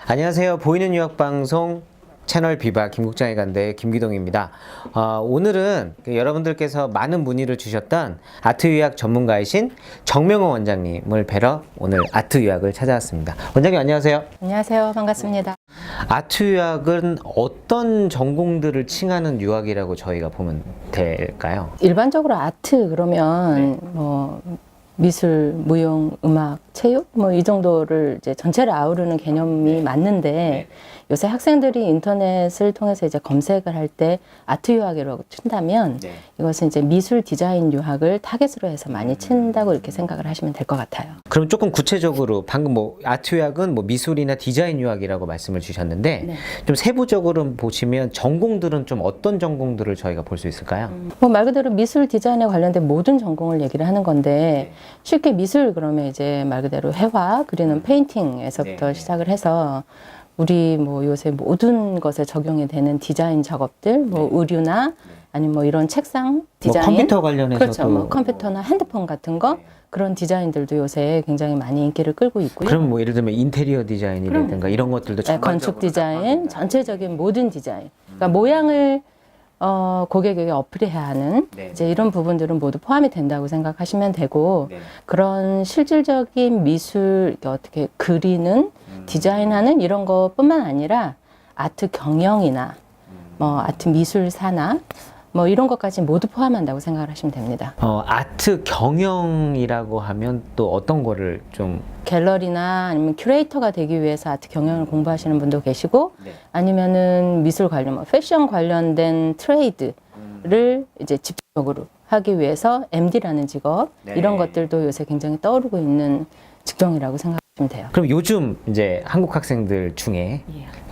안녕하세요. 보이는 유학방송 채널 비바 김국장의 간대 김기동입니다. 오늘은 여러분들께서 많은 문의를 주셨던 아트유학 전문가이신 정명호 원장님을 뵈러 오늘 아트유학을 찾아왔습니다. 원장님 안녕하세요. 안녕하세요. 반갑습니다. 아트유학은 어떤 전공들을 칭하는 유학이라고 저희가 보면 될까요? 일반적으로 아트 그러면 뭐 미술, 무용, 음악, 체육 뭐 이 정도를 이제 전체를 아우르는 개념이 맞는데 요새 학생들이 인터넷을 통해서 이제 검색을 할 때 아트 유학이라고 친다면 이것은 이제 미술 디자인 유학을 타겟으로 해서 많이 친다고 이렇게 생각을 하시면 될 것 같아요. 그럼 조금 구체적으로 방금 뭐 아트 유학은 뭐 미술이나 디자인 유학이라고 말씀을 주셨는데 좀 세부적으로 보시면 전공들은 좀 어떤 전공들을 저희가 볼 수 있을까요? 뭐 말 그대로 미술 디자인에 관련된 모든 전공을 얘기를 하는 건데 쉽게 미술 그러면 이제 말 그대로 회화, 그리는 페인팅에서부터 시작을 해서 우리 뭐 요새 모든 것에 적용이 되는 디자인 작업들, 뭐 의류나 아니면 뭐 이런 책상 디자인, 뭐 컴퓨터 관련해서도 그렇죠. 뭐 컴퓨터나 핸드폰 같은 거 그런 디자인들도 요새 굉장히 많이 인기를 끌고 있고요. 그럼 뭐 예를 들면 인테리어 디자인이라든가 이런 것들도 건축 디자인, 전체적인 모든 디자인, 그러니까 모양을 고객에게 어필해야 하는 이제 이런 부분들은 모두 포함이 된다고 생각하시면 되고 그런 실질적인 미술 이렇게 어떻게 그리는 디자인하는 이런 것뿐만 아니라 아트 경영이나 뭐 아트 미술 산업 뭐 이런 것까지 모두 포함한다고 생각을 하시면 됩니다. 아트 경영이라고 하면 또 어떤 거를 좀 갤러리나 아니면 큐레이터가 되기 위해서 아트 경영을 공부하시는 분도 계시고 아니면은 미술 관련, 뭐 패션 관련된 트레이드를 이제 집중적으로 하기 위해서 MD라는 직업 이런 것들도 요새 굉장히 떠오르고 있는 직종이라고 생각하시면 돼요. 그럼 요즘 이제 한국 학생들 중에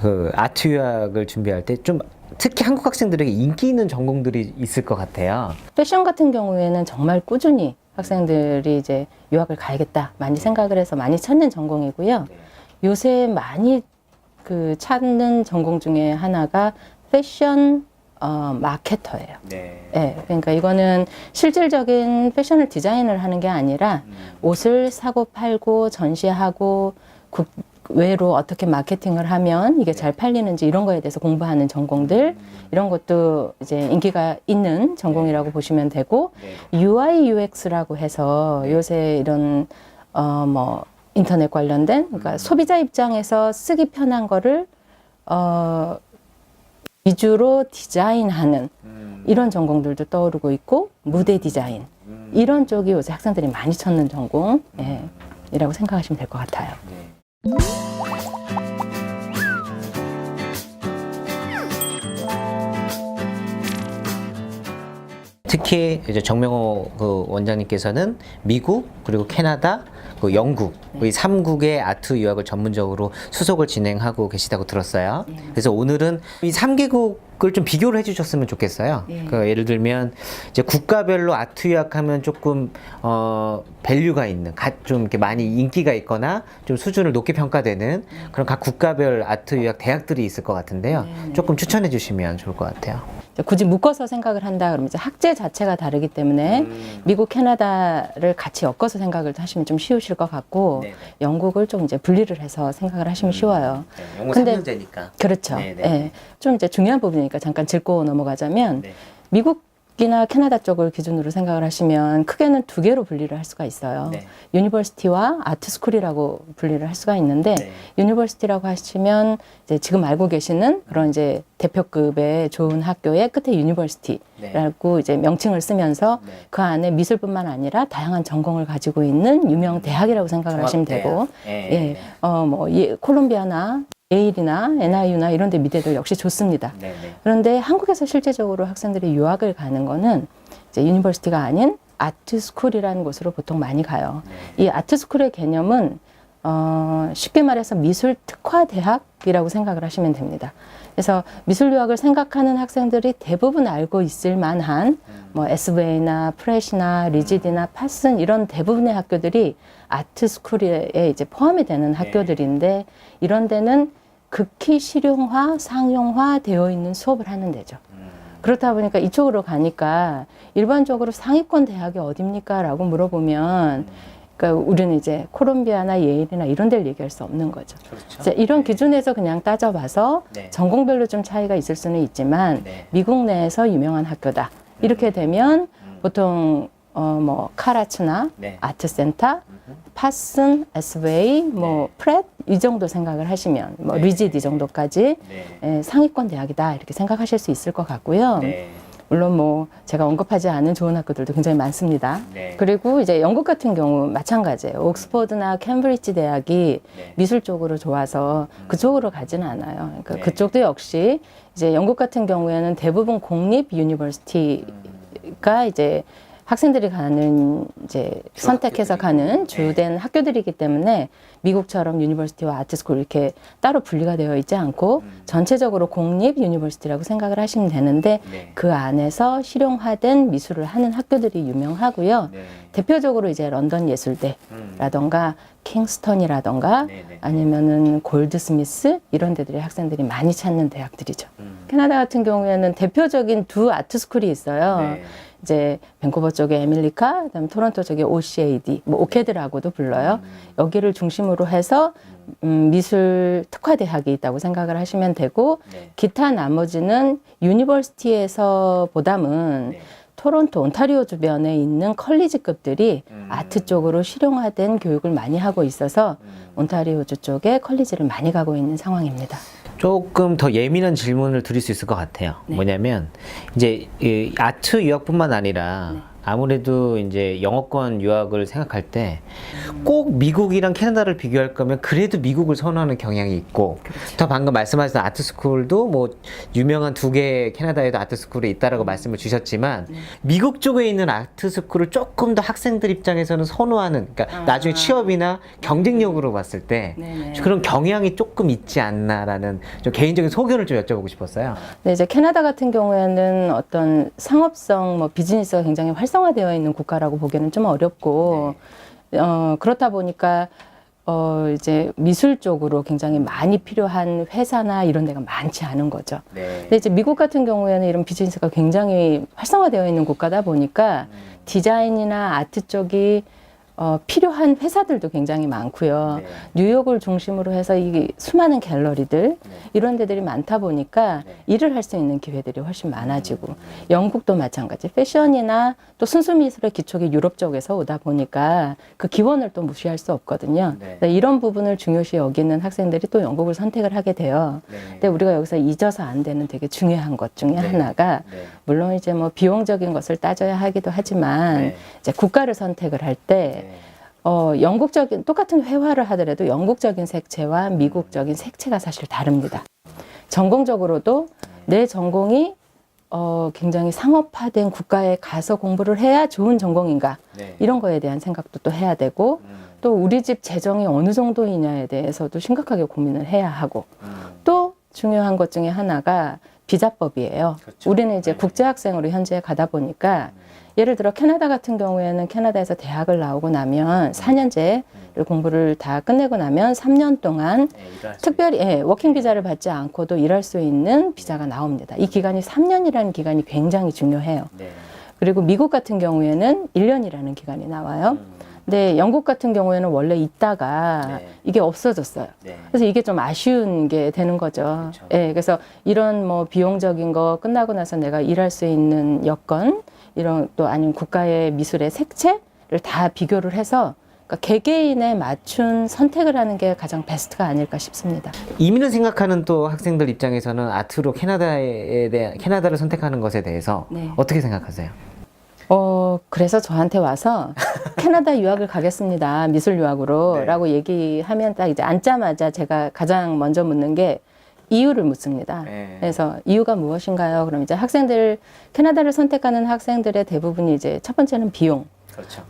그 아트 유학을 준비할 때 좀 특히 한국 학생들에게 인기 있는 전공들이 있을 것 같아요. 패션 같은 경우에는 정말 꾸준히 학생들이 이제 유학을 가야겠다 많이 생각을 해서 많이 찾는 전공이고요. 요새 많이 그 찾는 전공 중에 하나가 패션 마케터예요. 네, 그러니까 이거는 실질적인 패션을 디자인을 하는 게 아니라 옷을 사고 팔고 전시하고 외로 어떻게 마케팅을 하면 이게 잘 팔리는지 이런 거에 대해서 공부하는 전공들 이런 것도 이제 인기가 있는 전공이라고 보시면 되고 UI UX라고 해서 요새 이런 뭐 인터넷 관련된 그러니까 소비자 입장에서 쓰기 편한 거를 위주로 디자인하는 이런 전공들도 떠오르고 있고 무대 디자인 이런 쪽이 요새 학생들이 많이 찾는 전공이라고 생각하시면 될 것 같아요. 특히 이제 정명호 그 원장님께서는 미국 그리고 캐나다 그 영국 이 3국의 아트 유학을 전문적으로 수속을 진행하고 계시다고 들었어요. 그래서 오늘은 이 3개국을 좀 비교를 해주셨으면 좋겠어요. 그 예를 들면 이제 국가별로 아트 유학하면 조금 밸류가 있는, 좀 이렇게 많이 인기가 있거나 좀 수준을 높게 평가되는 그런 각 국가별 아트 유학 대학들이 있을 것 같은데요. 조금 추천해 주시면 좋을 것 같아요. 굳이 묶어서 생각을 한다 그러면 이제 학제 자체가 다르기 때문에 미국, 캐나다를 같이 엮어서 생각을 하시면 좀 쉬우실 것 같고 영국을 좀 이제 분리를 해서 생각을 하시면 쉬워요. 영어 3년제니까. 그렇죠. 좀 이제 중요한 부분이니까 잠깐 짚고 넘어가자면 미국이나 캐나다 쪽을 기준으로 생각을 하시면 크게는 두 개로 분리를 할 수가 있어요. 유니버시티와 아트스쿨이라고 분리를 할 수가 있는데 유니버시티라고 하시면 이제 지금 알고 계시는 그런 이제 대표급의 좋은 학교의 끝에 유니버시티라고 이제 명칭을 쓰면서 그 안에 미술뿐만 아니라 다양한 전공을 가지고 있는 유명 대학이라고 생각을 하시면 되고 뭐 콜롬비아나 예일이나 NIU나 이런 데 미대도 역시 좋습니다. 그런데 한국에서 실제적으로 학생들이 유학을 가는 거는 이제 유니버시티가 아닌 아트스쿨이라는 곳으로 보통 많이 가요. 이 아트스쿨의 개념은 쉽게 말해서 미술 특화 대학이라고 생각을 하시면 됩니다. 그래서 미술 유학을 생각하는 학생들이 대부분 알고 있을 만한 뭐 SVA나 프렛이나 리지드나 파슨 이런 대부분의 학교들이 아트스쿨에 이제 포함이 되는 학교들인데 이런 데는 극히 실용화, 상용화 되어 있는 수업을 하는 데죠. 그렇다 보니까 이쪽으로 가니까 일반적으로 상위권 대학이 어딥니까? 라고 물어보면 그러니까 우리는 이제 콜롬비아나 예일이나 이런 데를 얘기할 수 없는 거죠. 그렇죠. 이제 이런 기준에서 그냥 따져봐서 네. 전공별로 좀 차이가 있을 수는 있지만 네. 미국 내에서 유명한 학교다. 이렇게 되면 보통 뭐 카라츠나 네. 아트센터, 파슨, 에스웨이, 뭐 프렛 이 정도 생각을 하시면 뭐 네. 리짓 이 정도까지 네. 상위권 대학이다 이렇게 생각하실 수 있을 것 같고요. 네. 물론 뭐 제가 언급하지 않은 좋은 학교들도 굉장히 많습니다. 네. 그리고 이제 영국 같은 경우 마찬가지예요. 옥스퍼드나 캠브리지 대학이 네. 미술 쪽으로 좋아서 그쪽으로 가지는 않아요. 그러니까 네. 그쪽도 역시 이제 영국 같은 경우에는 대부분 공립 유니버시티가 이제 학생들이 가는 이제 선택해서 가는 주된 학교들이기 때문에 미국처럼 유니버시티와 아트스쿨 이렇게 따로 분리가 되어 있지 않고 전체적으로 공립 유니버시티라고 생각을 하시면 되는데 네. 그 안에서 실용화된 미술을 하는 학교들이 유명하고요. 네. 대표적으로 이제 런던 예술대라던가 킹스턴이라던가 네, 네. 아니면은 골드스미스 이런 데들의 학생들이 많이 찾는 대학들이죠. 캐나다 같은 경우에는 대표적인 두 아트스쿨이 있어요. 네. 이제 밴쿠버 쪽에 에밀리카, 그다음에 토론토 쪽에 OCAD, 뭐 오케드라고도 불러요. 여기를 중심으로 해서 미술 특화 대학이 있다고 생각을 하시면 되고 네. 기타 나머지는 유니버시티에서 보다는 네. 토론토, 온타리오 주변에 있는 컬리지급들이 아트 쪽으로 실용화된 교육을 많이 하고 있어서 온타리오주 쪽에 컬리지를 많이 가고 있는 상황입니다. 조금 더 예민한 질문을 드릴 수 있을 것 같아요. 네. 뭐냐면 이제 이 아트 유학뿐만 아니라 네. 아무래도 이제 영어권 유학을 생각할 때 꼭 미국이랑 캐나다를 비교할 거면 그래도 미국을 선호하는 경향이 있고 더 방금 말씀하신 아트스쿨도 뭐 유명한 두 개 캐나다에도 아트스쿨이 있다라고 말씀을 주셨지만 미국 쪽에 있는 아트스쿨을 조금 더 학생들 입장에서는 선호하는 그러니까 나중에 취업이나 경쟁력으로 봤을 때 네네. 그런 경향이 조금 있지 않나라는 좀 개인적인 소견을 좀 여쭤보고 싶었어요. 네, 이제 캐나다 같은 경우에는 어떤 상업성, 뭐 비즈니스가 굉장히 활성화되어 있는 국가라고 보기에는 좀 어렵고, 그렇다 보니까 이제 미술 쪽으로 굉장히 많이 필요한 회사나 이런 데가 많지 않은 거죠. 근데 이제 미국 같은 경우에는 이런 비즈니스가 굉장히 활성화되어 있는 국가다 보니까 디자인이나 아트 쪽이 필요한 회사들도 굉장히 많고요. 네. 뉴욕을 중심으로 해서 이 수많은 갤러리들 이런 데들이 많다 보니까 일을 할 수 있는 기회들이 훨씬 많아지고 영국도 마찬가지 패션이나 또 순수미술의 기초가 유럽 쪽에서 오다 보니까 그 기원을 또 무시할 수 없거든요. 네. 그래서 이런 부분을 중요시 여기는 학생들이 또 영국을 선택을 하게 돼요. 근데 우리가 여기서 잊어서 안 되는 되게 중요한 것 중에 하나가 물론 이제 뭐 비용적인 것을 따져야 하기도 하지만 이제 국가를 선택을 할 때 영국적인 똑같은 회화를 하더라도 영국적인 색채와 미국적인 색채가 사실 다릅니다. 전공적으로도 내 전공이 굉장히 상업화된 국가에 가서 공부를 해야 좋은 전공인가 이런 거에 대한 생각도 또 해야 되고 또 우리 집 재정이 어느 정도이냐에 대해서도 심각하게 고민을 해야 하고 또 중요한 것 중에 하나가 비자법이에요. 그렇죠. 우리는 이제 국제학생으로 현지에 가다 보니까 예를 들어 캐나다 같은 경우에는 캐나다에서 대학을 나오고 나면 4년제를 공부를 다 끝내고 나면 3년 동안 특별히 워킹 비자를 받지 않고도 일할 수 있는 비자가 나옵니다. 이 기간이 3년이라는 기간이 굉장히 중요해요. 그리고 미국 같은 경우에는 1년이라는 기간이 나와요. 근데 영국 같은 경우에는 원래 있다가 이게 없어졌어요. 그래서 이게 좀 아쉬운 게 되는 거죠. 그렇죠. 그래서 이런 뭐 비용적인 거 끝나고 나서 내가 일할 수 있는 여건 이런 또 아니면 국가의 미술의 색채를 다 비교를 해서 그러니까 개개인에 맞춘 선택을 하는 게 가장 베스트가 아닐까 싶습니다. 이민을 생각하는 또 학생들 입장에서는 아트로 캐나다를 선택하는 것에 대해서 어떻게 생각하세요? 그래서 저한테 와서 캐나다 유학을 가겠습니다. 미술 유학으로 라고 얘기하면 딱 이제 앉자마자 제가 가장 먼저 묻는 게 이유를 묻습니다. 그래서 이유가 무엇인가요? 그럼 이제 캐나다를 선택하는 학생들의 대부분이 이제 첫 번째는 비용,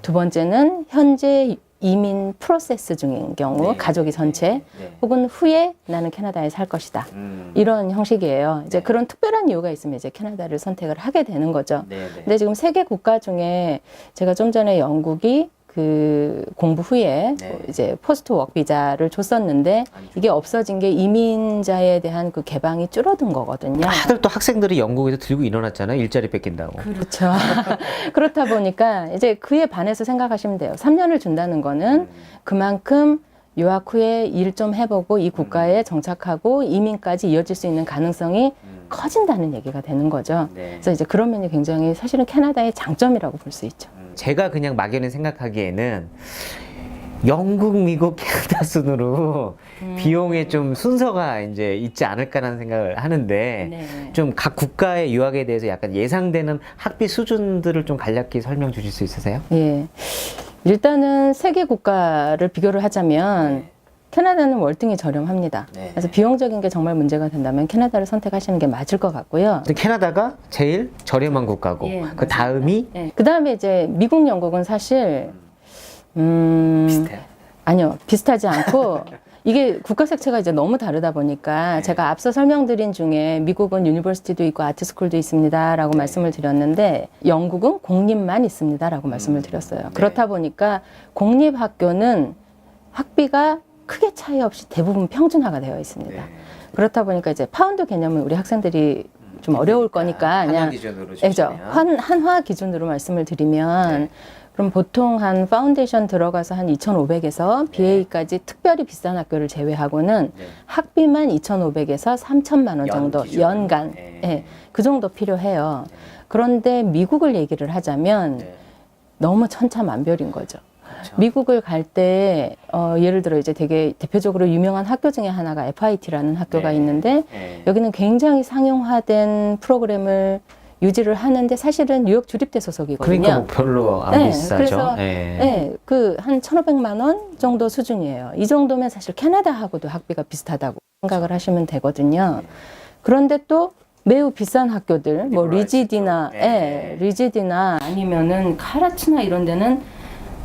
두 번째는 현재 이민 프로세스 중인 경우 가족이 전체 혹은 후에 나는 캐나다에 살 것이다. 이런 형식이에요. 이제 그런 특별한 이유가 있으면 이제 캐나다를 선택을 하게 되는 거죠. 근데 지금 세계 국가 중에 제가 좀 전에 영국이 그 공부 후에 네. 이제 포스트 워크 비자를 줬었는데 이게 없어진 게 이민자에 대한 그 개방이 줄어든 거거든요. 다들 또 학생들이 영국에서 들고 일어났잖아요. 일자리 뺏긴다고. 그렇죠. 그렇다 보니까 이제 그에 반해서 생각하시면 돼요. 3년을 준다는 거는 그만큼 유학 후에 일 좀 해보고 이 국가에 정착하고 이민까지 이어질 수 있는 가능성이 커진다는 얘기가 되는 거죠. 네. 그래서 이제 그런 면이 굉장히 사실은 캐나다의 장점이라고 볼 수 있죠. 제가 그냥 막연히 생각하기에는 영국, 미국, 캐나다 순으로 비용에 좀 순서가 이제 있지 않을까라는 생각을 하는데 네. 좀 각 국가의 유학에 대해서 약간 예상되는 학비 수준들을 좀 간략히 설명 주실 수 있으세요? 예. 일단은 세계 국가를 비교를 하자면 캐나다는 월등히 저렴합니다. 네. 그래서 비용적인 게 정말 문제가 된다면 캐나다를 선택하시는 게 맞을 것 같고요. 근데 캐나다가 제일 저렴한 국가고 예, 그 다음이 예. 그 다음에 이제 미국, 영국은 사실 비슷해요. 아니요, 비슷하지 않고 이게 국가 색채가 이제 너무 다르다 보니까 제가 앞서 설명드린 중에 미국은 유니버시티도 있고 아트스쿨도 있습니다라고 말씀을 드렸는데 영국은 공립만 있습니다라고 말씀을 드렸어요. 그렇다 보니까 공립학교는 학비가 크게 차이 없이 대부분 평준화가 되어 있습니다. 그렇다 보니까 이제 파운드 개념은 우리 학생들이 좀 어려울 거니까 그냥 그죠. 한화 기준으로 말씀을 드리면 그럼 보통 한 파운데이션 들어가서 한 2,500에서 BA까지 특별히 비싼 학교를 제외하고는 학비만 2,500에서 3,000만 원 정도 연간 예, 그 정도 필요해요. 그런데 미국을 얘기를 하자면 너무 천차만별인 거죠. 미국을 갈 때 예를 들어 이제 되게 대표적으로 유명한 학교 중에 하나가 FIT라는 학교가 있는데 여기는 굉장히 상용화된 프로그램을 유지를 하는데 사실은 뉴욕 주립대 소속이거든요. 그러니까 뭐 별로 안 비싸죠. 그래서 그 한 1,500만 원 정도 수준이에요. 이 정도면 사실 캐나다하고도 학비가 비슷하다고 생각을 하시면 되거든요. 그런데 또 매우 비싼 학교들, 뭐 리지디나, 리지디나 아니면은 카라치나 이런 데는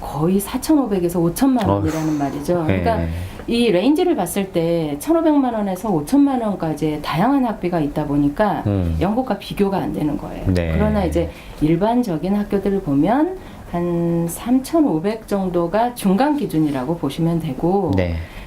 거의 4,500에서 5,000만 원이라는 말이죠. 그러니까 이 레인지를 봤을 때 1,500만 원에서 5,000만 원까지의 다양한 학비가 있다 보니까 영국과 비교가 안 되는 거예요. 그러나 이제 일반적인 학교들을 보면 한 3,500 정도가 중간 기준이라고 보시면 되고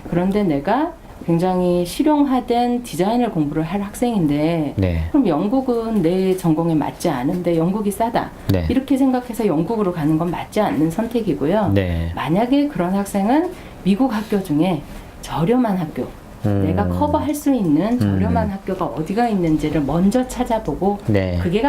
그런데 내가 굉장히 실용화된 디자인을 공부를 할 학생인데 그럼 영국은 내 전공에 맞지 않은데 영국이 싸다 이렇게 생각해서 영국으로 가는 건 맞지 않는 선택이고요. 만약에 그런 학생은 미국 학교 중에 저렴한 학교 내가 커버할 수 있는 저렴한 학교가 어디가 있는지를 먼저 찾아보고 그게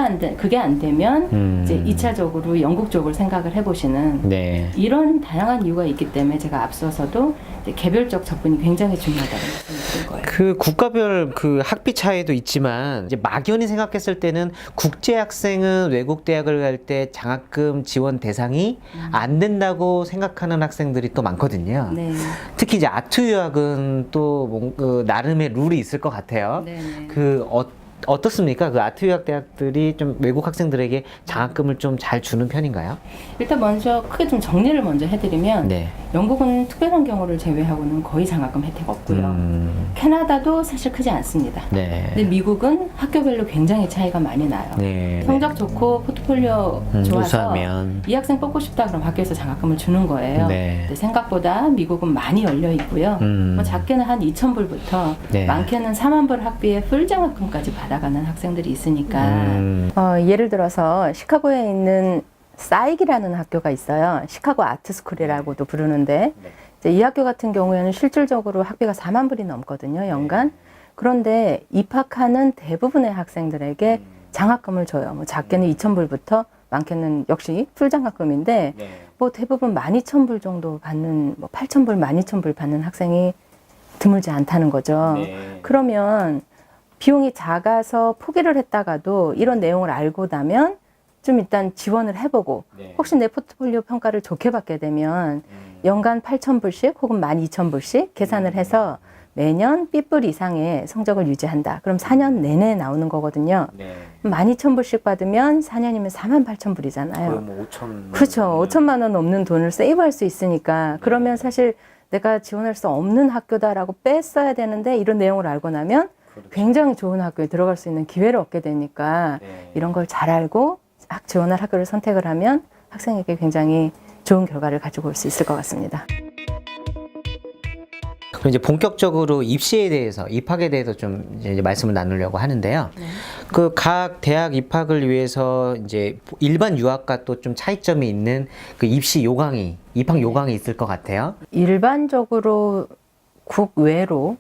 안 되면 이제 2차적으로 영국 쪽을 생각을 해보시는 이런 다양한 이유가 있기 때문에 제가 앞서서도 이제 개별적 접근이 굉장히 중요하다고 말씀드린 거예요. 그 국가별 그 학비 차이도 있지만 이제 막연히 생각했을 때는 국제 학생은 외국 대학을 갈 때 장학금 지원 대상이 안 된다고 생각하는 학생들이 또 많거든요. 특히 이제 아트 유학은 또 그 나름의 룰이 있을 것 같아요. 그 어떻습니까? 그 아트 유학 대학들이 좀 외국 학생들에게 장학금을 좀 잘 주는 편인가요? 일단 먼저 크게 좀 정리를 먼저 해드리면 영국은 특별한 경우를 제외하고는 거의 장학금 혜택 없고요. 캐나다도 사실 크지 않습니다. 근데 미국은 학교별로 굉장히 차이가 많이 나요. 성적 좋고 포트폴리오 좋아서 우수하면. 이 학생 뽑고 싶다 그럼 학교에서 장학금을 주는 거예요. 근데 생각보다 미국은 많이 열려 있고요. 뭐 작게는 한 2,000불부터 많게는 4만 불 학비에 풀 장학금까지 받아가는 학생들이 있으니까 예를 들어서 시카고에 있는 사이기라는 학교가 있어요. 시카고 아트스쿨이라고도 부르는데 이제 이 학교 같은 경우에는 실질적으로 학비가 4만 불이 넘거든요, 연간. 그런데 입학하는 대부분의 학생들에게 장학금을 줘요. 뭐 작게는 2,000불부터 많게는 역시 풀 장학금인데 뭐 대부분 12,000불 정도 받는, 뭐 8,000불, 12,000불 받는 학생이 드물지 않다는 거죠. 그러면 비용이 작아서 포기를 했다가도 이런 내용을 알고 나면 좀 일단 지원을 해보고 혹시 내 포트폴리오 평가를 좋게 받게 되면 연간 8,000불씩 혹은 12,000불씩 계산을 해서 매년 B불 이상의 성적을 유지한다. 그럼 4년 내내 나오는 거거든요. 12,000불씩 받으면 4년이면 48,000불이잖아요. 뭐 5천. 그렇죠. 5천만 원 넘는 돈을 세이브할 수 있으니까 그러면 사실 내가 지원할 수 없는 학교다라고 뺐어야 되는데 이런 내용을 알고 나면 굉장히 좋은 학교에 들어갈 수 있는 기회를 얻게 되니까 이런 걸 잘 알고 지원할 학교를 선택을 하면 학생에게 굉장히 좋은 결과를 가지고 올 수 있을 것 같습니다. 그럼 이제 본격적으로 입시에 대해서, 입학에 대해서 좀 이제 말씀을 나누려고 하는데요. 그 각 대학 입학을 위해서 이제 일반 유학과 또 좀 차이점이 있는 그 입시 요강이, 입학 요강이 있을 것 같아요. 일반적으로 국외로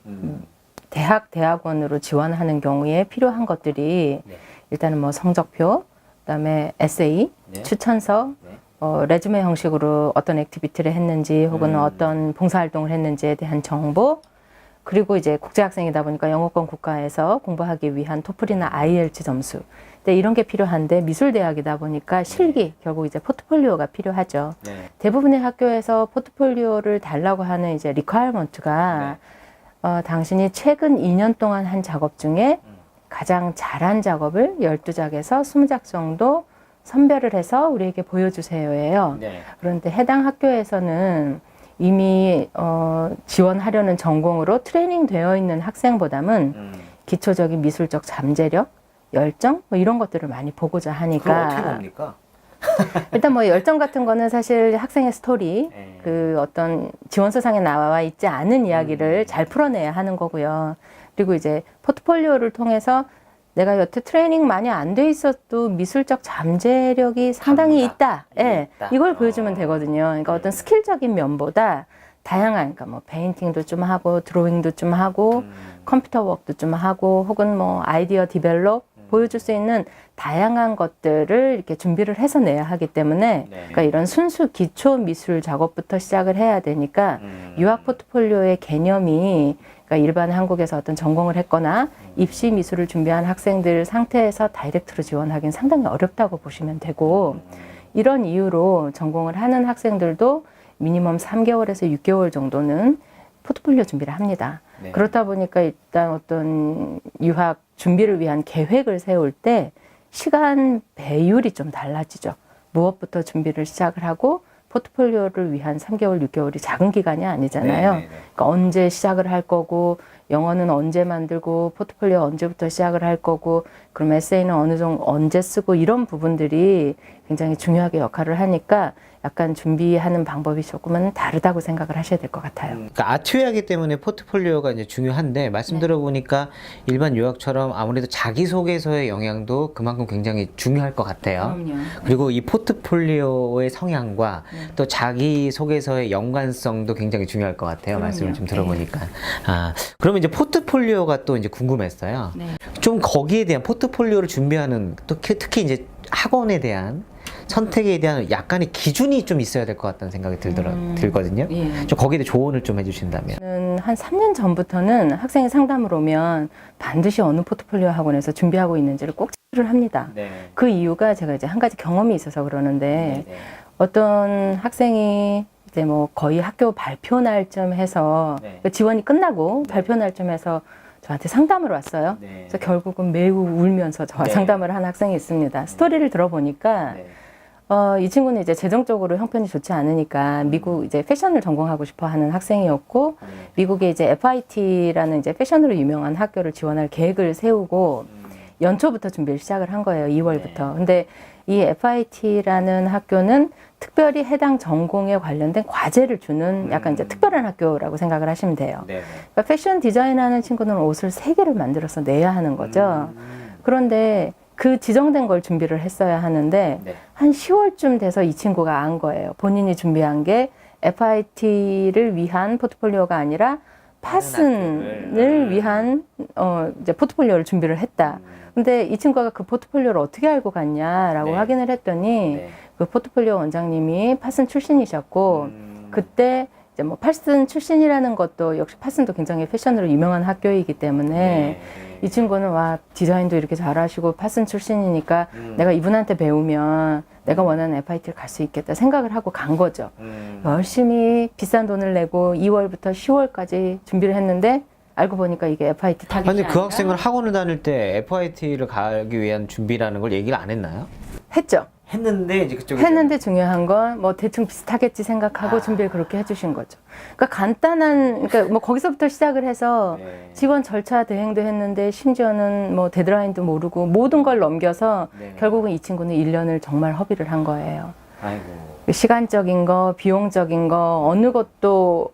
대학원으로 지원하는 경우에 필요한 것들이 일단은 뭐 성적표, 그다음에 에세이, 추천서, 레주메 형식으로 어떤 액티비티를 했는지 혹은 어떤 봉사활동을 했는지에 대한 정보, 그리고 이제 국제학생이다 보니까 영어권 국가에서 공부하기 위한 토플이나 IELTS 점수. 근데 이런 게 필요한데 미술대학이다 보니까 실기, 결국 이제 포트폴리오가 필요하죠. 대부분의 학교에서 포트폴리오를 달라고 하는 이제 리퀘어먼트가 당신이 최근 2년 동안 한 작업 중에 가장 잘한 작업을 12작에서 20작 정도 선별을 해서 우리에게 보여주세요예요. 그런데 해당 학교에서는 이미 지원하려는 전공으로 트레이닝 되어 있는 학생보다는 기초적인 미술적 잠재력, 열정 뭐 이런 것들을 많이 보고자 하니까. 그럼 어떻게 봅니까? 일단 뭐 열정 같은 거는 사실 학생의 스토리, 그 어떤 지원서상에 나와 있지 않은 이야기를 잘 풀어내야 하는 거고요. 그리고 이제 포트폴리오를 통해서 내가 여태 트레이닝 많이 안 돼 있어도 미술적 잠재력이 상당히 있다. 예, 이걸 보여주면 되거든요. 그러니까 어떤 스킬적인 면보다 다양한, 그러니까 뭐 페인팅도 좀 하고 드로잉도 좀 하고 컴퓨터 워크도 좀 하고 혹은 뭐 아이디어 디벨롭 보여줄 수 있는 다양한 것들을 이렇게 준비를 해서 내야 하기 때문에 그러니까 이런 순수 기초 미술 작업부터 시작을 해야 되니까 유학 포트폴리오의 개념이 그러니까 일반 한국에서 어떤 전공을 했거나 입시 미술을 준비한 학생들 상태에서 다이렉트로 지원하기는 상당히 어렵다고 보시면 되고, 이런 이유로 전공을 하는 학생들도 미니멈 3개월에서 6개월 정도는 포트폴리오 준비를 합니다. 그렇다 보니까 일단 어떤 유학 준비를 위한 계획을 세울 때 시간 배율이 좀 달라지죠. 무엇부터 준비를 시작을 하고 포트폴리오를 위한 3개월, 6개월이 작은 기간이 아니잖아요. 그러니까 언제 시작을 할 거고, 영어는 언제 만들고, 포트폴리오 언제부터 시작을 할 거고, 그럼 에세이는 어느 정도 언제 쓰고, 이런 부분들이 굉장히 중요하게 역할을 하니까 약간 준비하는 방법이 조금은 다르다고 생각을 하셔야 될 것 같아요. 그러니까 아트웨어이기 때문에 포트폴리오가 이제 중요한데, 말씀 들어보니까 일반 유학처럼 아무래도 자기소개서의 영향도 그만큼 굉장히 중요할 것 같아요. 그럼요. 그리고 이 포트폴리오의 성향과 또 자기소개서의 연관성도 굉장히 중요할 것 같아요. 그럼요. 말씀을 좀 들어보니까. 아, 그러면 이제 포트폴리오가 또 이제 궁금했어요. 좀 거기에 대한 포트폴리오를 준비하는 또 특히 이제 학원에 대한 선택에 대한 약간의 기준이 좀 있어야 될 것 같다는 생각이 들거든요. 좀 거기에 대해 조언을 좀 해주신다면. 한 3년 전부터는 학생이 상담을 오면 반드시 어느 포트폴리오 학원에서 준비하고 있는지를 꼭 체크를 합니다. 그 이유가 제가 이제 한 가지 경험이 있어서 그러는데 어떤 학생이 이제 뭐 거의 학교 발표 날쯤 해서 지원이 끝나고 발표 날쯤 해서 저한테 상담을 왔어요. 그래서 결국은 매우 울면서 저와 상담을 한 학생이 있습니다. 스토리를 들어보니까 이 친구는 이제 재정적으로 형편이 좋지 않으니까 미국 이제 패션을 전공하고 싶어 하는 학생이었고, 미국에 이제 FIT라는 이제 패션으로 유명한 학교를 지원할 계획을 세우고 연초부터 준비를 시작을 한 거예요. 2월부터. 근데 이 FIT라는 학교는 특별히 해당 전공에 관련된 과제를 주는 약간 이제 특별한 학교라고 생각을 하시면 돼요. 그러니까 패션 디자인하는 친구는 옷을 3개를 만들어서 내야 하는 거죠. 그런데 그 지정된 걸 준비를 했어야 하는데 한 10월쯤 돼서 이 친구가 안 거예요. 본인이 준비한 게 FIT를 위한 포트폴리오가 아니라 파슨을 위한 이제 포트폴리오를 준비를 했다. 근데 이 친구가 그 포트폴리오를 어떻게 알고 갔냐라고 확인을 했더니 그 포트폴리오 원장님이 파슨 출신이셨고, 그때 이제 뭐 파슨 출신이라는 것도 역시 파슨도 굉장히 패션으로 유명한 학교이기 때문에 이 친구는 와, 디자인도 이렇게 잘하시고 파슨 출신이니까 내가 이분한테 배우면 내가 원하는 FIT를 갈 수 있겠다 생각을 하고 간 거죠. 열심히 비싼 돈을 내고 2월부터 10월까지 준비를 했는데 알고 보니까 이게 FIT 타깃이 아니라. 근데 그 학생은 학원을 다닐 때 FIT를 가기 위한 준비라는 걸 얘기를 안 했나요? 했죠. 했는데 이제 그쪽에 했는데 중요한 건 뭐 대충 비슷하겠지 생각하고 준비를 그렇게 해주신 거죠. 그러니까 간단한, 그러니까 뭐 거기서부터 시작을 해서 지원 절차 대행도 했는데 심지어는 뭐 데드라인도 모르고 모든 걸 넘겨서 결국은 이 친구는 1년을 정말 허비를 한 거예요. 아이고. 시간적인 거, 비용적인 거 어느 것도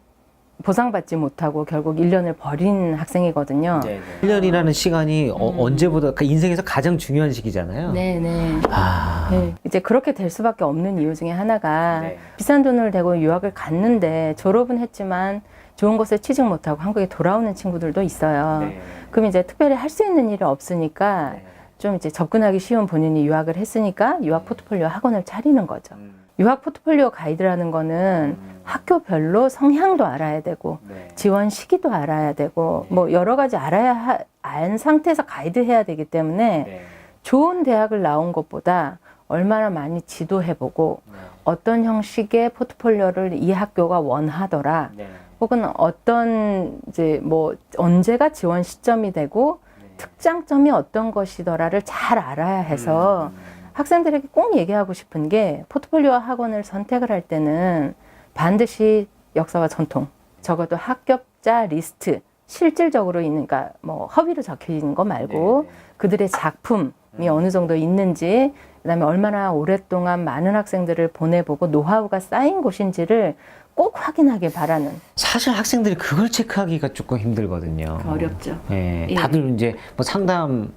보상받지 못하고 결국 1년을 버린 학생이거든요. 1년이라는 시간이 언제보다 그 인생에서 가장 중요한 시기잖아요. 네네. 아. 네, 이제 그렇게 될 수밖에 없는 이유 중에 하나가 네. 비싼 돈을 대고 유학을 갔는데 졸업은 했지만 좋은 곳에 취직 못하고 한국에 돌아오는 친구들도 있어요. 네. 그럼 이제 특별히 할 수 있는 일이 없으니까 네. 좀 이제 접근하기 쉬운 본인이 유학을 했으니까 유학 포트폴리오 학원을 차리는 거죠. 유학 포트폴리오 가이드라는 거는 학교별로 성향도 알아야 되고 네. 지원 시기도 알아야 되고 뭐 여러 가지 안 상태에서 가이드해야 되기 때문에 네. 좋은 대학을 나온 것보다 얼마나 많이 지도해보고 네. 어떤 형식의 포트폴리오를 이 학교가 원하더라 네. 혹은 어떤 이제 뭐 언제가 지원 시점이 되고 특장점이 어떤 것이더라를 잘 알아야 해서 학생들에게 꼭 얘기하고 싶은 게 포트폴리오 학원을 선택을 할 때는 반드시 역사와 전통, 적어도 합격자 리스트, 실질적으로 있는, 그러니까 뭐 허위로 적혀 있는 거 말고 그들의 작품이 어느 정도 있는지, 그다음에 얼마나 오랫동안 많은 학생들을 보내보고 노하우가 쌓인 곳인지를 꼭 확인하길 바라는. 사실 학생들이 그걸 체크하기가 조금 힘들거든요. 어렵죠. 예, 예. 다들 이제 뭐 상담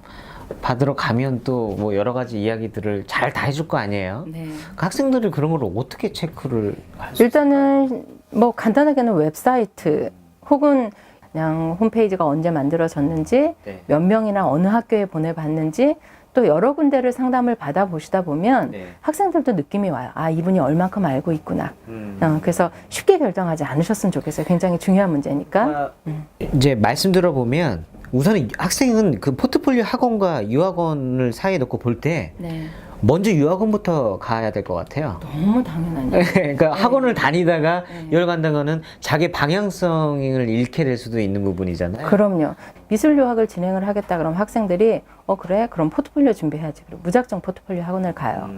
받으러 가면 또 뭐 여러 가지 이야기들을 잘 다 해줄 거 아니에요. 네. 그 학생들이 그런 걸 어떻게 체크를 할 수? 일단은 뭐 간단하게는 웹사이트 혹은 그냥 홈페이지가 언제 만들어졌는지, 네. 몇 명이나 어느 학교에 보내봤는지, 또 여러 군데를 상담을 받아보시다 보면 네. 학생들도 느낌이 와요. 아, 이분이 얼만큼 알고 있구나. 그래서 쉽게 결정하지 않으셨으면 좋겠어요. 굉장히 중요한 문제니까. 이제 말씀 들어보면 우선은 학생은 그 포트폴리오 학원과 유학원을 사이에 놓고 볼 때 네. 먼저 유학원부터 가야 될 것 같아요. 너무 당연한 일. 그러니까 학원을 다니다가 네. 유학 간다는 거는 자기 방향성을 잃게 될 수도 있는 부분이잖아요. 그럼요. 미술 유학을 진행을 하겠다 그러면 학생들이 그래? 그럼 포트폴리오 준비해야지. 그리고 무작정 포트폴리오 학원을 가요.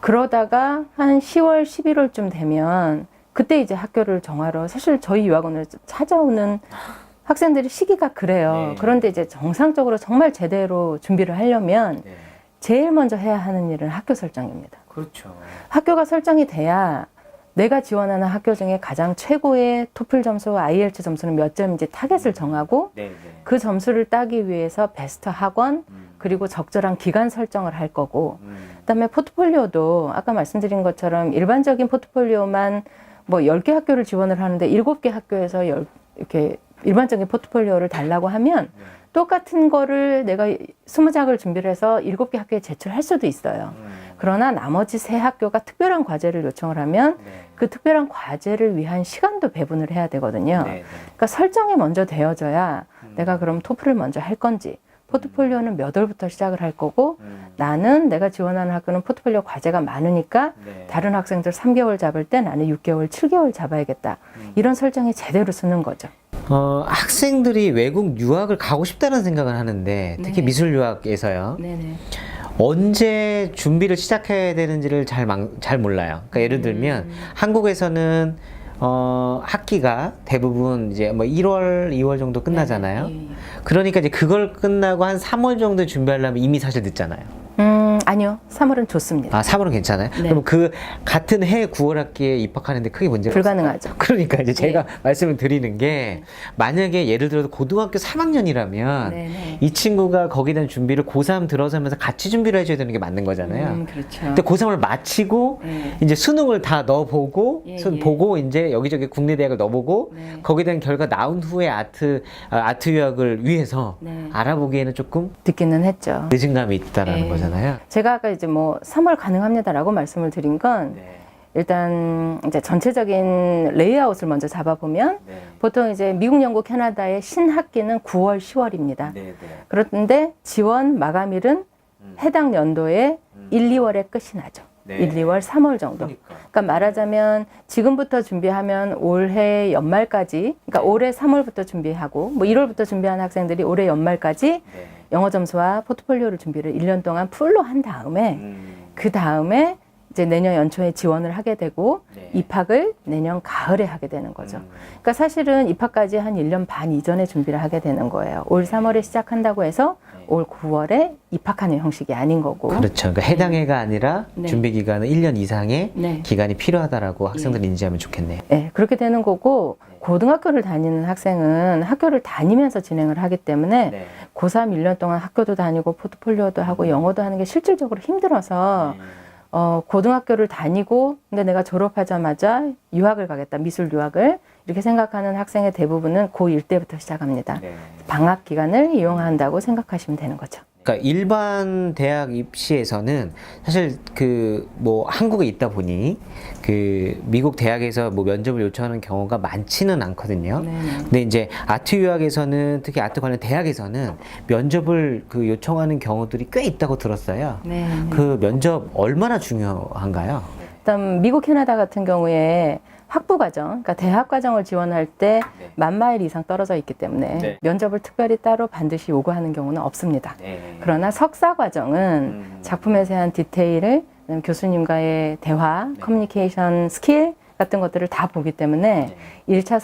그러다가 한 10월, 11월쯤 되면 그때 이제 학교를 정하러 사실 저희 유학원을 찾아오는 학생들이 시기가 그래요. 네. 그런데 이제 정상적으로 정말 제대로 준비를 하려면 네. 제일 먼저 해야 하는 일은 학교 설정입니다. 그렇죠. 학교가 설정이 돼야 내가 지원하는 학교 중에 가장 최고의 토플 점수, IELTS 점수는 몇 점인지 타겟을 정하고 네, 네. 그 점수를 따기 위해서 베스트 학원 그리고 적절한 기간 설정을 할 거고, 그다음에 포트폴리오도 아까 말씀드린 것처럼 일반적인 포트폴리오만 뭐 10개 학교를 지원을 하는데 7개 학교에서 이렇게 일반적인 포트폴리오를 달라고 하면 똑같은 거를 내가 20장을 준비를 해서 7개 학교에 제출할 수도 있어요. 그러나 나머지 3학교가 특별한 과제를 요청을 하면 그 특별한 과제를 위한 시간도 배분을 해야 되거든요. 그러니까 설정이 먼저 되어져야 내가 그럼 토플을 먼저 할 건지, 포트폴리오는 몇 월부터 시작을 할 거고, 나는 내가 지원하는 학교는 포트폴리오 과제가 많으니까 다른 학생들 3개월 잡을 때 나는 6개월, 7개월 잡아야겠다. 이런 설정이 제대로 쓰는 거죠. 학생들이 외국 유학을 가고 싶다는 생각을 하는데 특히 네. 미술 유학에서요. 네네. 언제 준비를 시작해야 되는지를 잘 몰라요. 그러니까 예를 들면 한국에서는 학기가 대부분 이제 뭐 1월, 2월 정도 끝나잖아요. 네, 네. 그러니까 이제 그걸 끝나고 한 3월 정도 준비하려면 이미 사실 늦잖아요. 아니요. 3월은 좋습니다. 아, 3월은 괜찮아요? 네. 그럼 그 같은 해 9월 학기에 입학하는데 크게 문제가 불가능하죠. 없어요. 그러니까 이제 제가 네. 말씀을 드리는 게 만약에 예를 들어서 고등학교 3학년이라면 네네. 이 친구가 거기에 대한 준비를 고3 들어서면서 같이 준비를 해줘야 되는 게 맞는 거잖아요. 그렇죠. 근데 고3을 마치고 네. 이제 수능을 다 넣어보고 예, 예. 보고 이제 여기저기 국내 대학을 넣어보고 네. 거기에 대한 결과 나온 후에 아트 유학을 위해서 네. 알아보기에는 조금 듣기는 했죠. 늦은 감이 있다라는 네. 거잖아요. 제가 아까 이제 뭐 3월 가능합니다라고 말씀을 드린 건 일단 이제 전체적인 레이아웃을 먼저 잡아보면 보통 이제 미국, 영국, 캐나다의 신학기는 9월, 10월입니다. 그런데 지원 마감일은 해당 연도에 1, 2월에 끝이 나죠. 1, 2월, 3월 정도. 그러니까 말하자면 지금부터 준비하면 올해 연말까지, 그러니까 올해 3월부터 준비하고 뭐 1월부터 준비한 학생들이 올해 연말까지 영어 점수와 포트폴리오를 준비를 1년 동안 풀로 한 다음에 그 다음에 이제 내년 연초에 지원을 하게 되고 네. 입학을 내년 가을에 하게 되는 거죠. 그러니까 사실은 입학까지 한 1년 반 이전에 준비를 하게 되는 거예요. 올 3월에 시작한다고 해서 올 9월에 입학하는 형식이 아닌 거고. 그렇죠. 그러니까 해당 해가 아니라 네. 준비 기간은 1년 이상의 네. 기간이 필요하다라고 학생들이 인지하면 좋겠네요. 네, 그렇게 되는 거고 고등학교를 다니는 학생은 학교를 다니면서 진행을 하기 때문에 네. 고3 1년 동안 학교도 다니고 포트폴리오도 하고 영어도 하는 게 실질적으로 힘들어서 고등학교를 다니고 근데 내가 졸업하자마자 유학을 가겠다, 미술 유학을 이렇게 생각하는 학생의 대부분은 고1 때부터 시작합니다. 네. 방학 기간을 이용한다고 생각하시면 되는 거죠. 그러니까 일반 대학 입시에서는 사실 그 뭐 한국에 있다 보니 그 미국 대학에서 뭐 면접을 요청하는 경우가 많지는 않거든요. 네네. 근데 이제 아트 유학에서는 특히 아트 관련 대학에서는 면접을 그 요청하는 경우들이 꽤 있다고 들었어요. 네. 그 면접 얼마나 중요한가요? 일단 미국, 캐나다 같은 경우에 학부 과정, 그러니까 대학 과정을 지원할 때 네. 10,000마일 이상 떨어져 있기 때문에 네. 면접을 특별히 따로 반드시 요구하는 경우는 없습니다. 네. 그러나 석사 과정은 작품에 대한 디테일을 그다음에 교수님과의 대화, 커뮤니케이션 스킬 같은 것들을 다 보기 때문에 1차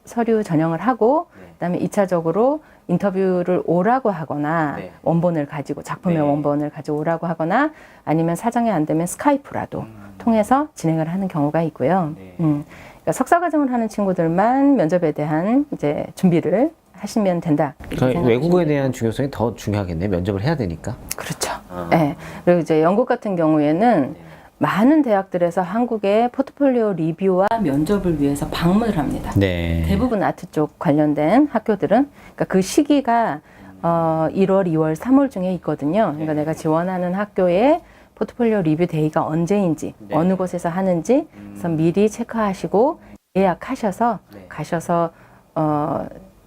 서류 전형을 하고 그다음에 2차적으로 인터뷰를 오라고 하거나 네. 원본을 가지고 작품의 네. 원본을 가지고 오라고 하거나 아니면 사정이 안 되면 스카이프라도 통해서 진행을 하는 경우가 있고요. 네. 그러니까 석사 과정을 하는 친구들만 면접에 대한 이제 준비를 하시면 된다. 이렇게 그러니까 생각하시면 외국어에 돼요. 대한 중요성이 더 중요하겠네. 면접을 해야 되니까. 그렇죠. 네. 그리고 이제 영국 같은 경우에는 많은 대학들에서 한국의 포트폴리오 리뷰와 면접을 위해서 방문을 합니다. 네. 대부분 아트 쪽 관련된 학교들은 그러니까 그 시기가 1월, 2월, 3월 중에 있거든요. 그러니까 내가 지원하는 학교에 포트폴리오 리뷰 데이가 언제인지 네. 어느 곳에서 하는지 그래서 미리 체크하시고 예약하셔서 가셔서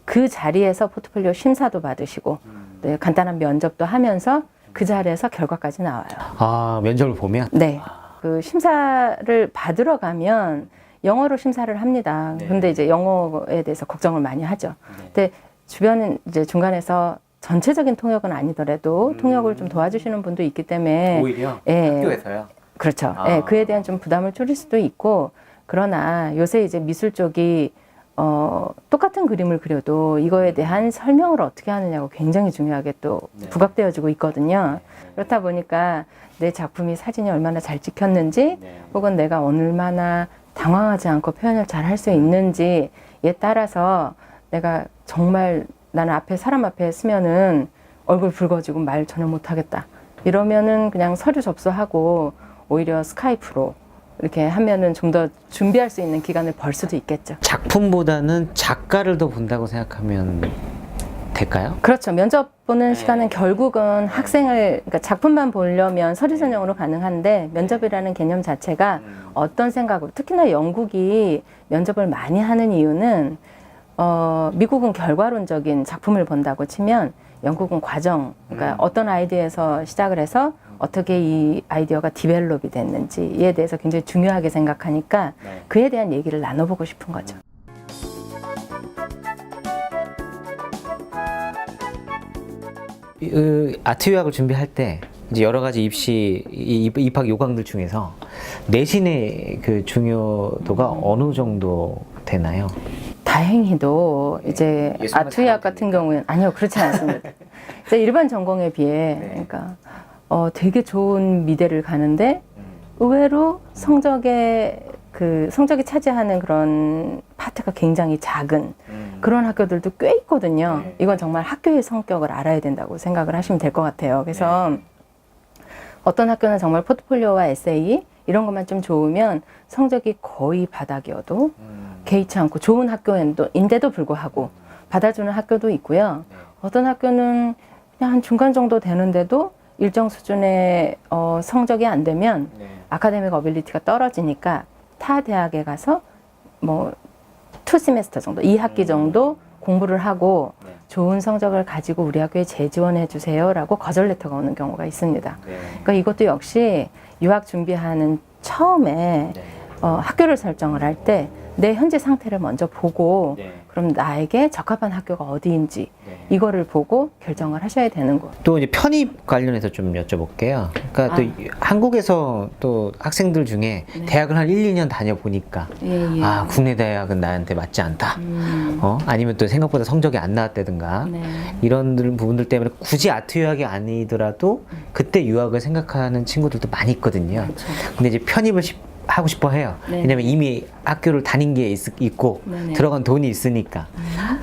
그 자리에서 포트폴리오 심사도 받으시고 네, 간단한 면접도 하면서 그 자리에서 결과까지 나와요. 아, 면접을 보면? 네. 그 심사를 받으러 가면 영어로 심사를 합니다. 네. 근데 이제 영어에 대해서 걱정을 많이 하죠. 근데 주변은 이제 중간에서 전체적인 통역은 아니더라도 통역을 좀 도와주시는 분도 있기 때문에 오히려 예. 학교에서요? 그렇죠. 아. 예, 그에 대한 좀 부담을 줄일 수도 있고 그러나 요새 이제 미술 쪽이 똑같은 그림을 그려도 이거에 대한 설명을 어떻게 하느냐고 굉장히 중요하게 또 네. 부각되어지고 있거든요. 그렇다 보니까 내 작품이 사진이 얼마나 잘 찍혔는지 네. 혹은 내가 얼마나 당황하지 않고 표현을 잘 할 수 있는지에 따라서 내가 정말 나는 앞에 사람 앞에 쓰면은 얼굴 붉어지고 말 전혀 못하겠다. 이러면은 그냥 서류 접수하고 오히려 스카이프로 이렇게 하면은 좀 더 준비할 수 있는 기간을 벌 수도 있겠죠. 작품보다는 작가를 더 본다고 생각하면 될까요? 그렇죠. 면접 보는 시간은 결국은 학생을, 그러니까 작품만 보려면 서류 전형으로 가능한데 면접이라는 개념 자체가 어떤 생각으로, 특히나 영국이 면접을 많이 하는 이유는 미국은 결과론적인 작품을 본다고 치면 영국은 과정, 그러니까 어떤 아이디어에서 시작을 해서 어떻게 이 아이디어가 디벨롭이 됐는지에 대해서 굉장히 중요하게 생각하니까 그에 대한 얘기를 나눠보고 싶은 거죠. 아트 유학을 준비할 때 이제 여러 가지 입학 요강들 중에서 내신의 그 중요도가 어느 정도 되나요? 다행히도 이제 예술만 아트유학 잘하면 같은 경우에는 아니요, 그렇지 않습니다. 이제 일반 전공에 비해 그러니까 되게 좋은 미대를 가는데 의외로 성적이 차지하는 그런 파트가 굉장히 작은 그런 학교들도 꽤 있거든요. 이건 정말 학교의 성격을 알아야 된다고 생각을 하시면 될 것 같아요. 그래서 어떤 학교는 정말 포트폴리오와 에세이 이런 것만 좀 좋으면 성적이 거의 바닥이어도 개의치 않고 좋은 학교인데도 불구하고 받아주는 학교도 있고요. 어떤 학교는 그냥 한 중간 정도 되는데도 일정 수준의 성적이 안 되면 아카데믹 어빌리티가 떨어지니까 타 대학에 가서 뭐 2세미스터 정도, 2학기 정도 공부를 하고 좋은 성적을 가지고 우리 학교에 재지원해 주세요라고 거절 레터가 오는 경우가 있습니다. 그러니까 이것도 역시 유학 준비하는 처음에 학교를 설정을 할 때 내 현재 상태를 먼저 보고 네. 그럼 나에게 적합한 학교가 어디인지 네. 이거를 보고 결정을 하셔야 되는 거예요. 또 이제 편입 관련해서 좀 여쭤볼게요. 그러니까 또 한국에서 또 학생들 중에 네. 대학을 한 1, 2년 다녀보니까 예, 예. 아, 국내 대학은 나한테 맞지 않다. 아니면 또 생각보다 성적이 안 나왔다든가 네. 이런 부분들 때문에 굳이 아트 유학이 아니더라도 그때 유학을 생각하는 친구들도 많이 있거든요. 그렇죠. 근데 이제 편입을 하고 싶어 해요. 네. 왜냐면 이미 학교를 다닌 게 있고 네네. 들어간 돈이 있으니까.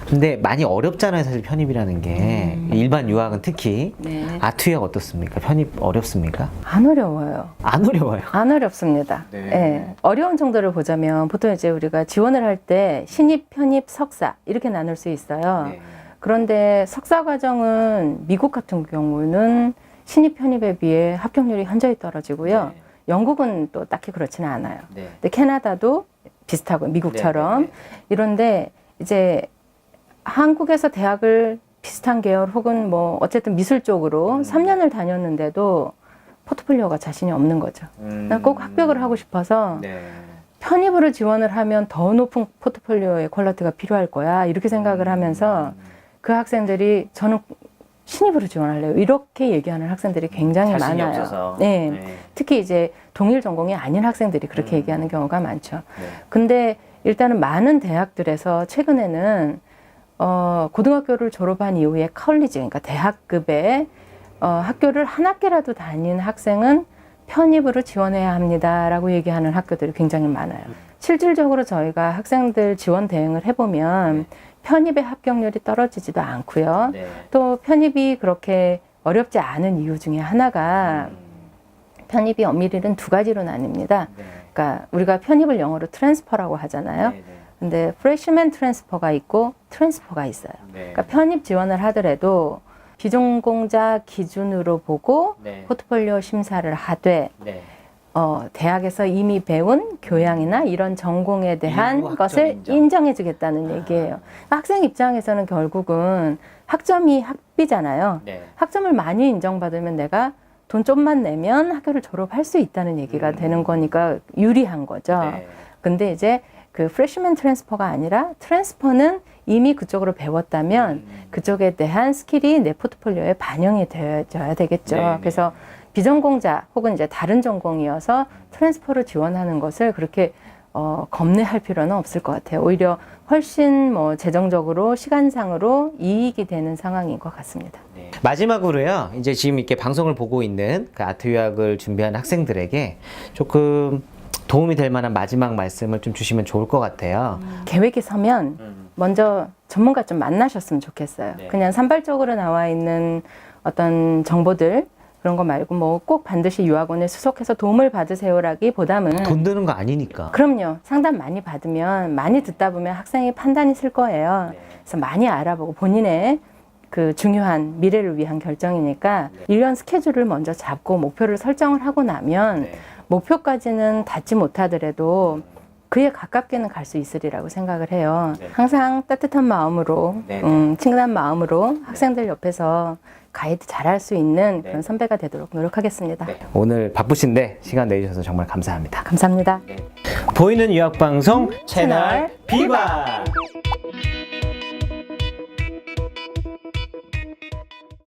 근데 많이 어렵잖아요, 사실 편입이라는 게. 일반 유학은 특히. 네. 아트 유학 어떻습니까? 편입 어렵습니까? 안 어려워요. 안 어려워요. 안 어렵습니다. 네. 예. 어려운 정도를 보자면 보통 이제 우리가 지원을 할 때 신입, 편입, 석사 이렇게 나눌 수 있어요. 네. 그런데 석사 과정은 미국 같은 경우는 신입 편입에 비해 합격률이 현저히 떨어지고요. 네. 영국은 또 딱히 그렇지는 않아요. 네. 근데 캐나다도 비슷하고 미국처럼 네, 네, 이런데 이제 한국에서 대학을 비슷한 계열 혹은 뭐 어쨌든 미술 쪽으로 3년을 다녔는데도 포트폴리오가 자신이 없는 거죠. 난 꼭 합격을 하고 싶어서 네. 편입으로 지원을 하면 더 높은 포트폴리오의 퀄리티가 필요할 거야 이렇게 생각을 하면서 그 학생들이 저는 신입으로 지원할래요 이렇게 얘기하는 학생들이 굉장히 자신이 많아요. 없어서. 네. 네. 특히 이제 동일 전공이 아닌 학생들이 그렇게 얘기하는 경우가 많죠. 네. 근데 일단은 많은 대학들에서 최근에는 고등학교를 졸업한 이후에 컬리지, 그러니까 대학급의 학교를 한 학기라도 다닌 학생은 편입으로 지원해야 합니다라고 얘기하는 학교들이 굉장히 많아요. 실질적으로 저희가 학생들 지원 대응을 해보면 편입의 합격률이 떨어지지도 않고요. 네. 또 편입이 그렇게 어렵지 않은 이유 중에 하나가 편입이 엄밀히는 두 가지로 나뉩니다. 네. 그러니까 우리가 편입을 영어로 트랜스퍼라고 하잖아요. 네, 네. 근데 프레시맨 트랜스퍼가 있고 트랜스퍼가 있어요. 네. 그러니까 편입 지원을 하더라도 비전공자 기준으로 보고 네. 포트폴리오 심사를 하되 네. 대학에서 이미 배운 교양이나 이런 전공에 대한 일부 학점 것을 인정. 인정해 주겠다는 얘기예요. 학생 입장에서는 결국은 학점이 학비잖아요. 네. 학점을 많이 인정받으면 내가 돈 좀만 내면 학교를 졸업할 수 있다는 얘기가 되는 거니까 유리한 거죠. 네. 근데 이제 그 프레시맨 트랜스퍼가 아니라 트랜스퍼는 이미 그쪽으로 배웠다면 그쪽에 대한 스킬이 내 포트폴리오에 반영이 되어야 되겠죠. 네, 네. 그래서 비전공자 혹은 이제 다른 전공이어서 트랜스퍼를 지원하는 것을 그렇게 겁내할 필요는 없을 것 같아요. 오히려 훨씬 뭐 재정적으로 시간상으로 이익이 되는 상황인 것 같습니다. 네. 마지막으로요, 이제 지금 이렇게 방송을 보고 있는 그 아트 유학을 준비하는 학생들에게 조금 도움이 될 만한 마지막 말씀을 좀 주시면 좋을 것 같아요. 계획이 서면 먼저 전문가 좀 만나셨으면 좋겠어요. 네. 그냥 산발적으로 나와 있는 어떤 정보들 그런 거 말고 뭐 꼭 반드시 유학원에 수속해서 도움을 받으세요라기보다는 돈 드는 거 아니니까. 그럼요. 상담 많이 받으면 많이 듣다 보면 학생이 판단이 쓸 거예요. 네. 그래서 많이 알아보고 본인의 그 중요한 미래를 위한 결정이니까 네. 1년 스케줄을 먼저 잡고 목표를 설정을 하고 나면 네. 목표까지는 닿지 못하더라도 그에 가깝게는 갈 수 있으리라고 생각을 해요. 네. 항상 따뜻한 마음으로, 네. 친근한 마음으로 학생들 옆에서 가이드 잘할 수 있는 네. 그런 선배가 되도록 노력하겠습니다. 네. 오늘 바쁘신데 시간 내주셔서 정말 감사합니다. 감사합니다. 보이는 유학 방송 채널 채널 비바.